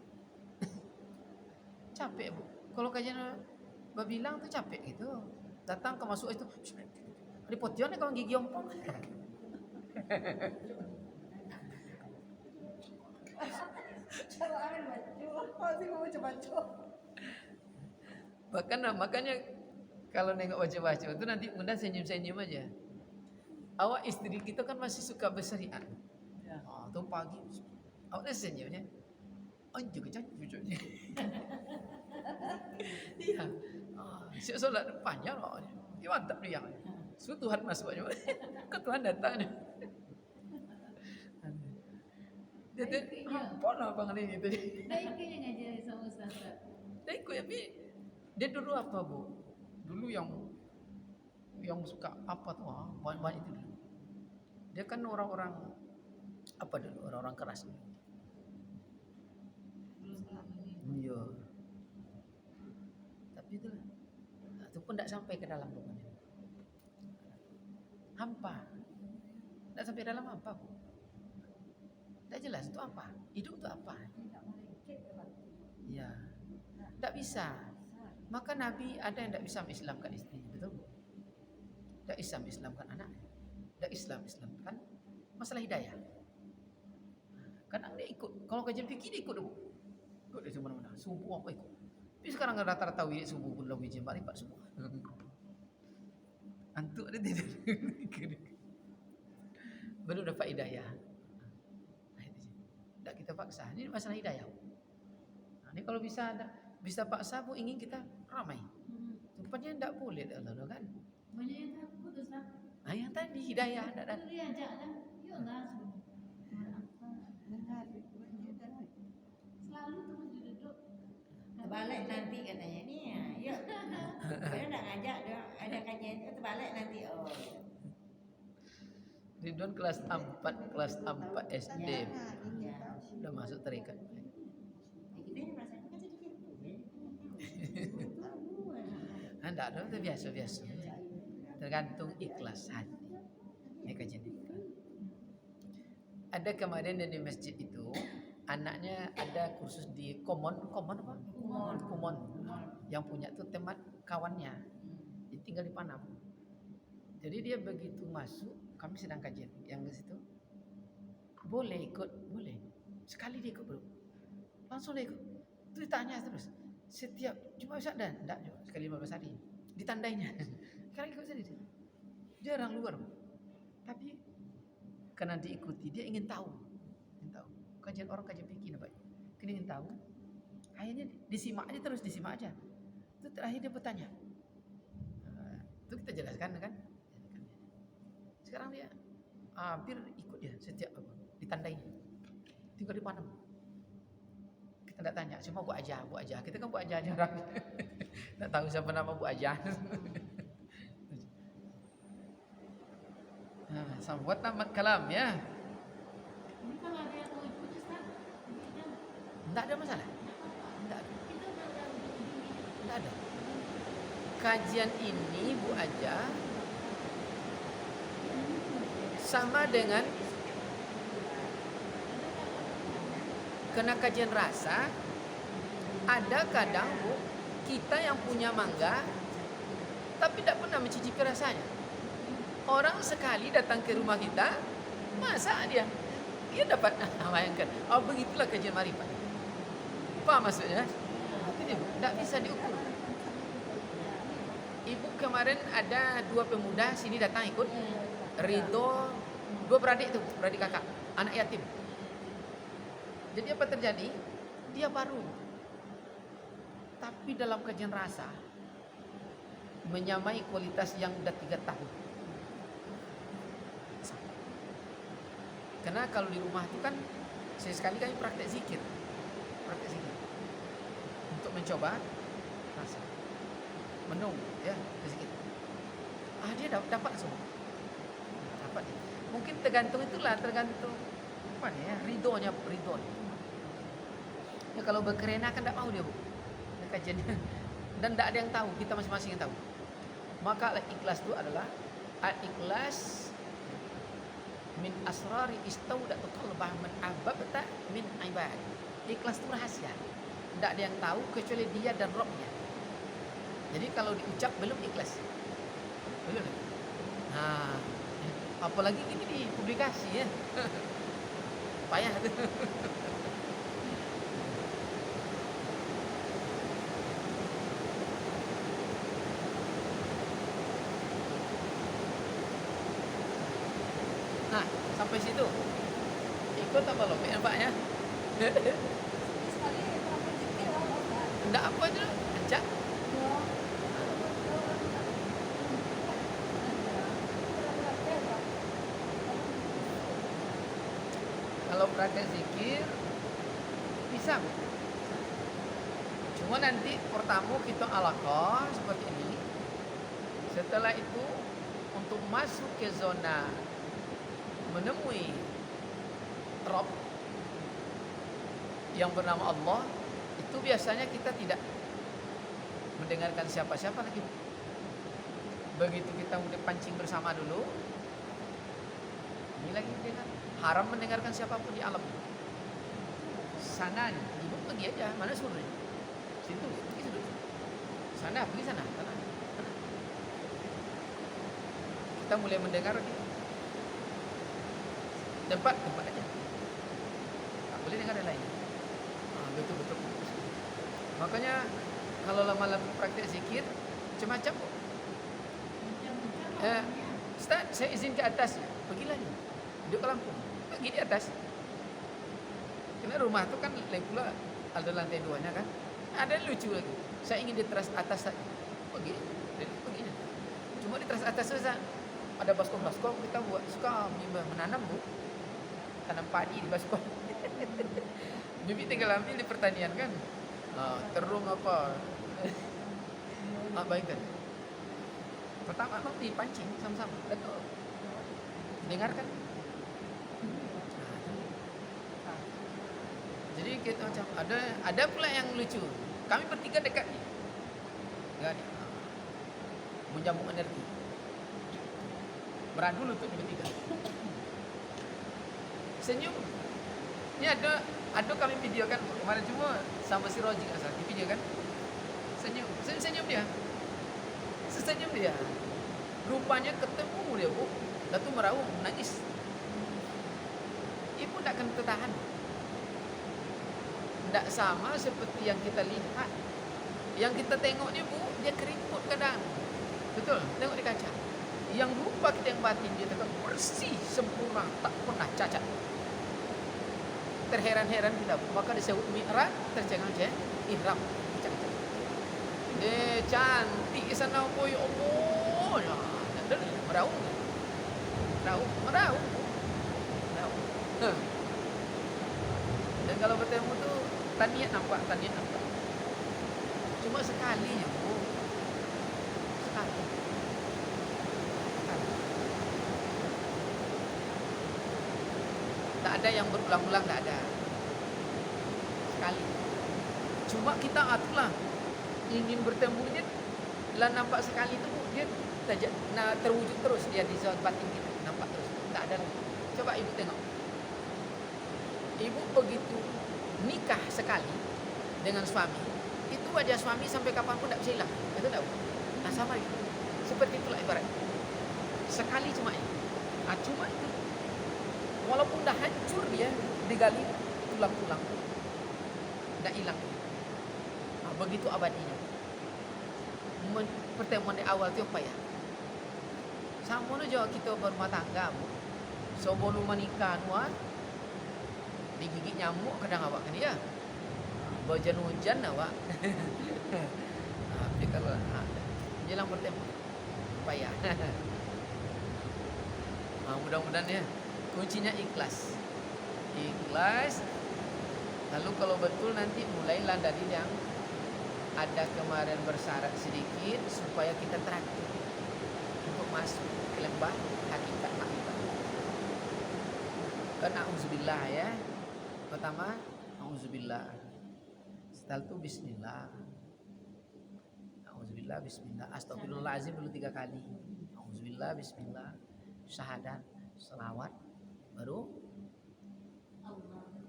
Speaker 1: Capek bu. Kalau kajian bilang tu capek gitu. Datang ke masuk itu. Ripotion kalau gigi ompong.
Speaker 3: Cara amin baca. Pasti mau baca.
Speaker 1: Bahkan makanya kalau nengok baca-baca itu nanti bunda senyum-senyum aja. Awak istri kita kan masih suka bersyariat. Ya. Tu pagi awak dah senyumnya. Anjir kecak cucunya. Iya. Siap solat panjang loh. Dia mantap dia. So Tuhan masuk aja. Ke Tuhan datang. Dia tu apa lah abang ni gitu.
Speaker 2: Dah ikutnya ngajar sama ustaz.
Speaker 1: Dah ikut tapi dia dulu apa bu? Dulu yang suka apa tu banyak itu dulu. Dia kan orang-orang apa dulu orang-orang keras. Iya. Tapi itulah. Itu pun tak sampai ke dalam rupanya. Hampa. Tak sampai dalam hampa bu. Tak jelas itu apa. Hidup itu apa. Ya. Tak bisa. Maka Nabi ada yang tak bisa mengislamkan istrinya, betul? Tak bisa mengislamkan anaknya. Tak Islamkan masalah hidayah. Kadang dia ikut. Kalau kajian fikir dia ikut dulu. Ikut dia mana-mana. Subuh apa ikut. Tapi sekarang rata-rata wirid subuh pun lagu jam 4 semua. Antuk dia tidur. Belum dapat hidayah. Tak kita paksa. Ini masalah hidayah. Nah, ini kalau bisa paksa bu ingin kita ramai. Rupanya tidak boleh dah kan.
Speaker 2: Banyak yang takut ustaz.
Speaker 1: Yang tadi hidayah tak ada.
Speaker 2: Dia ajak dah. Yuk lah. Selalu terus duduk.
Speaker 4: Terbalik nanti katanya ni. Yuk. Dia nak ngajak dia ada kajian terbalik nanti. Oh.
Speaker 1: Ridwan kelas 4 SD.
Speaker 4: Ya.
Speaker 1: Udah masuk terikat.
Speaker 4: Kita
Speaker 1: tidak ada, itu biasa-biasa. Tergantung ikhlas hati. Ini kajian ikhlas. Ada kemarin di masjid itu, anaknya ada kursus di Kumon apa? Kumon. Yang punya tuh teman kawannya, dia tinggal di Panam. Jadi dia begitu masuk, kami sedang kajian yang di situ. Boleh ikut, boleh. Sekali dia ikut bro, langsung dia ikut. Itu ditanya terus. Setiap cuma Ustaz dan enggak juga sekali 15 hari. Ditandainya. Sekarang ikut sendiri. Dia orang luar. Tapi karena diikuti dia ingin tahu. Ingin tahu. Kajian orang kajian fikih apa? Dia ingin tahu. Akhirnya disimak aja terus disimak aja. Itu terakhir dia bertanya. Itu kita jelaskan kan? Sekarang dia hampir ikut dia setiap apa? Ditandainya. Tinggal di Panam. Kita tidak tanya, cuma Bu Aja. Kita kan Bu Aja jarang. Tidak tahu siapa nama Bu Aja. Nah, sambuat tamat kalam ya.
Speaker 2: Ini kalau ada yang mau ikut Ustaz, kita
Speaker 1: Tidak ada masalah. Tidak ada.
Speaker 2: kita berada ujung-ujung ini.
Speaker 1: Tidak ada. Kajian ini Bu Aja sama dengan kena kajian rasa. Ada kadang Bu, kita yang punya mangga tapi tidak pernah mencicipi rasanya. Orang sekali datang ke rumah kita, masak dia dapat. Bayangkan, begitulah kajian marifat. Apa maksudnya? Itu dia, tidak bisa diukur. Ibu kemarin ada 2 pemuda sini datang ikut. Ridho, 2 beradik tuh, beradik kakak, anak yatim. Jadi apa terjadi? Dia baru. Tapi dalam kajian rasa menyamai kualitas yang udah 3 tahun. Karena kalau di rumah itu kan sekali kami praktek zikir. Untuk mencoba rasa. Menunggu ya, zikir. Dia dapat semua. Dapat dia. Mungkin tergantung apa nih ya, ridhonya. Ya kalau berkerena kan tidak mau dia Bu. Kajiannya dan tidak ada yang tahu, kita masing-masing yang tahu. Maka ikhlas itu adalah al-ikhlas min asrari istaudat qalbah man ahbabta min ibad. Ikhlas itu rahasia. Tidak ada yang tahu kecuali dia dan Rabbnya. Jadi kalau diucap belum ikhlas. Belum. Nah, apalagi ini di publikasi ya. Payah tuh. Nah, sampai situ. Ikut apa loh, nampaknya?
Speaker 3: Sekali berapa zikir Allah Ustaz?
Speaker 1: Enggak apa aja, ajak. Kalau praktek zikir bisa Bu. Cuma nanti pertama kita alaqah seperti ini. Setelah itu untuk masuk ke zona menemui Rabb yang bernama Allah, itu biasanya kita tidak mendengarkan siapa-siapa lagi. Begitu kita udah pancing bersama dulu, ini lagi dengar. Haram mendengarkan siapapun di alam. Sana nih, ibu pergi aja, mana surnya? Situ, pergi situ. Sana, pergi sana. Kita mulai mendengar lagi. Tempat aja. Tak boleh dengar yang lain. Betul. Makanya kalau lama-lama praktek zikir macam-macam kok. Ustaz, saya izin ke atas. Pergilah ni. Duduk ke Lampung. Pergi di atas. Karena rumah tu kan lain pula ada lantai 2-nya kan. Ada yang lucu lagi. Saya ingin di teras atas saja. Pergi. Cuma di teras atas saja. Ada baskom-baskom kita buat suka menanam Bu. Tanam padi di baskom. Bibi tinggal ambil di pertanian kan. Terung apa. Bayangkan. Pertama abang dipancing sama-sama. Betul. Dengarkan. Jadi kita macam ada pula yang lucu. Kami bertiga dekat ni. Enggak ni. menyambung energi. Beradu lutut bertiga. Senyum. Ini ada kami video kan kemarin cuma sama si Roji asal di video kan. Senyum dia. Sesenyum dia. Rupanya ketemu dia bu. Dah tu meraung nangis. Ibu tak akan tertahan. Tak sama seperti yang kita lihat. Yang kita tengok ni bu, dia keriput kadang. Betul, tengok di kaca. Yang rupa kita yang batin dia tegak bersih, sempurna, tak pernah cacat. Terheran-heran kita, maka disebut mi'raj, tercengang-cengeng, ihram. Dia cantik ke sana, boy, Allah. Dan meraung. Dan kalau bertemu tu taniat nampak. Cuma sekali je bu. Sekali. Tak ada yang berulang-ulang, tak ada. Sekali. Cuma kita atulah ingin bertemu dia, lah nampak sekali tu dia terwujud terus dia di zat batin kita, nampak terus. Tak ada lagi. Coba ibu tengok. Ibu begitu nikah sekali dengan suami, itu wajah suami sampai kapanpun tak bisa hilang. Itu tak. Nah sama itu. Seperti itulah ibarat. Sekali cuma ini. Cuma itu. Walaupun dah hancur dia, digali tulang-tulang, tak hilang. Begitu abadinya. Pertemuan di awal itu apa ya? Sama aja kita berumah tangga. Sebelum menikah nuan, digigit nyamuk kadang awak kan ya. Hujan-hujan awak. Dia kalau jelang pertemuan payah. Mudah-mudahan ya. Kuncinya ikhlas. Lalu kalau betul nanti mulailah dari yang ada kemarin bersyarat sedikit supaya kita teratur untuk masuk ke lembah hakikat makrifat. Auzubillah ya. Pertama, auzubillah. Setelah itu bismillah. Auzubillah, bismillah. Astagfirullahalazim dulu 3 kali. Auzubillah, bismillah. Syahadat, selawat, baru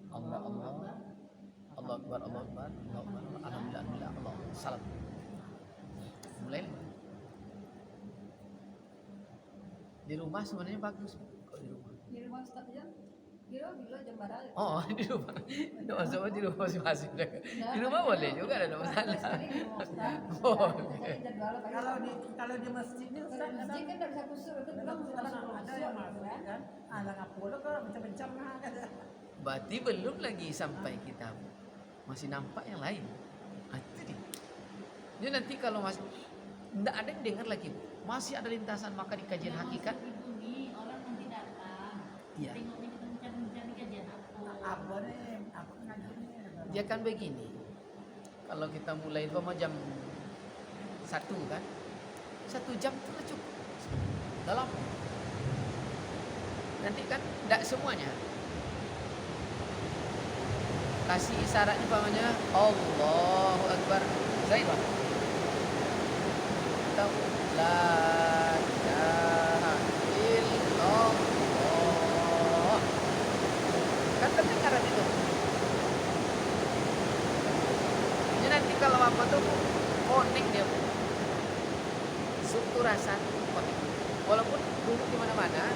Speaker 1: Allah Akbar, alhamdulillah, Allah salam. Mulai di rumah sebenarnya bagus kok di rumah.
Speaker 3: Di rumah Ustaz aja. Bila jam barang.
Speaker 1: Oh, di rumah. Maksudnya di rumah masing-masing. Di rumah boleh juga, ada masalah.
Speaker 2: Kalau di masjid ni Ustaz,
Speaker 3: Masjid kan tak bisa kusur, itu belum
Speaker 2: ada yang masuk kan. Alang apa lo kalau macam-macam kan.
Speaker 1: Berarti belum lagi sampai kita. Masih nampak yang lain. Itu dia. Jadi nanti kalau masih tidak ada yang dengar lagi, masih ada lintasan maka di kajian hakikat.
Speaker 2: Itu nih orang nanti datang.
Speaker 1: Iya.
Speaker 2: Tengoknya kita mencari kajian apa.
Speaker 3: apa ngajinya.
Speaker 1: Dia kan begini. Kalau kita mulai jam 1 kan, 1 jam itu cukup. Dalam nanti kan tidak semuanya. Kasih isyaratnya umpamanya Allahu Akbar. Zaid Pak. Atau la ilaha illallah. Kan kedengaran itu. Jadi nanti kalau apa tuh connect dia. Struktur rasa connect. Walaupun duduk di mana-mana,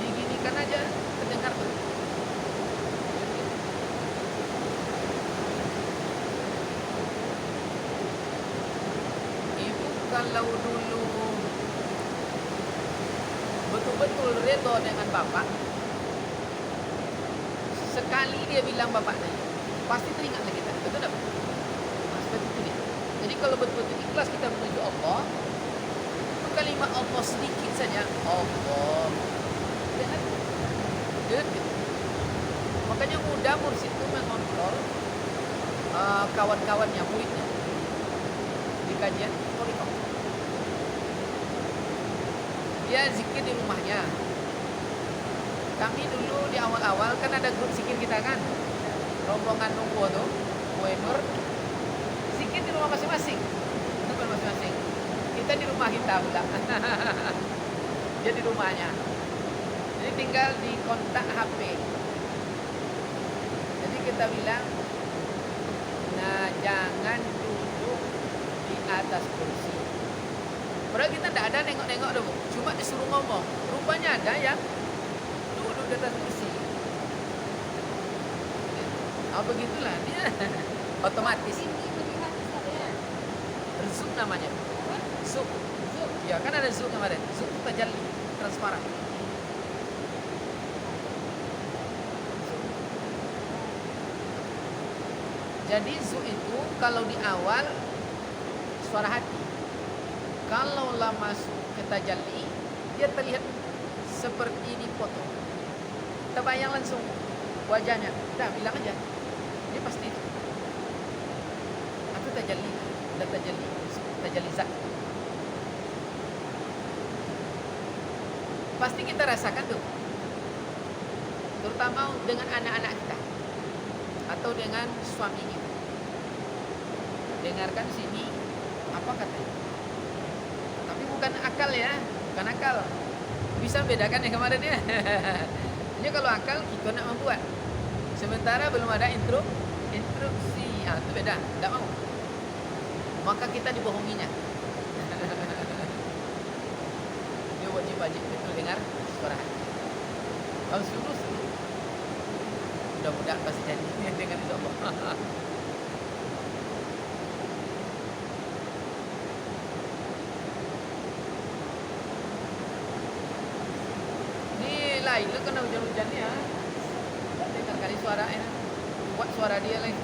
Speaker 1: diginikan aja terdengar tuh. Kalau dulu betul-betul redha dengan bapak, sekali dia bilang bapaknya, pasti teringat lagi kita. Betul tak? Nah, seperti itu dia. Jadi kalau betul-betul ikhlas kita menuju Allah, itu kalimat Allah sedikit saja, Allah. Jangan gitu. Makanya mudah mursyid itu mengontrol kawan-kawannya, muridnya di kajian Torikoh. Dia zikir di rumahnya. Kami dulu di awal-awal kan ada grup zikir kita kan, rombongan Nunggu tuh, Nur, zikir di rumah masing-masing, masing-masing. kita di rumah kita pula. Dia di rumahnya. Jadi tinggal di kontak HP. Jadi kita bilang, nah jangan duduk di atas kursi. Padahal kita tidak ada nengok-nengok dulu, cuma disuruh ngomong. Rupanya ada yang duduk di atas kursi. Oh begitulah dia otomatis.
Speaker 3: Ini melihat Ustaz ya.
Speaker 1: Zoom namanya. Zoom. Ya kan ada zoom kemarin. Zoom itu tajalli transparan. Jadi zoom itu kalau di awal suara hati. Kalau lah masuk ke tajalli, dia terlihat seperti di foto. Terbayang langsung wajahnya. Dah bilang aja. Dia pasti itu. Atau tajalli, dan tajalli zat. Pasti kita rasakan tuh. Terutama dengan anak-anak kita atau dengan suami kita. Dengarkan sini apa katanya. Tapi bukan akal ya, bukan akal. Bisa bedakan yang kemarin ya. Ini kalau akal kita nak membuat. Sementara belum ada instruksi. Ah, itu beda, tidak mau. Maka kita dibohonginya. Dia wajib betul dengar suara hati. Kalau suruh. Mudah-mudahan pasti jadi dengan insyaallah. Ini lain lu kena hujan-hujan ya. Tak dengar kali suara ya. Buat suara dia lagi.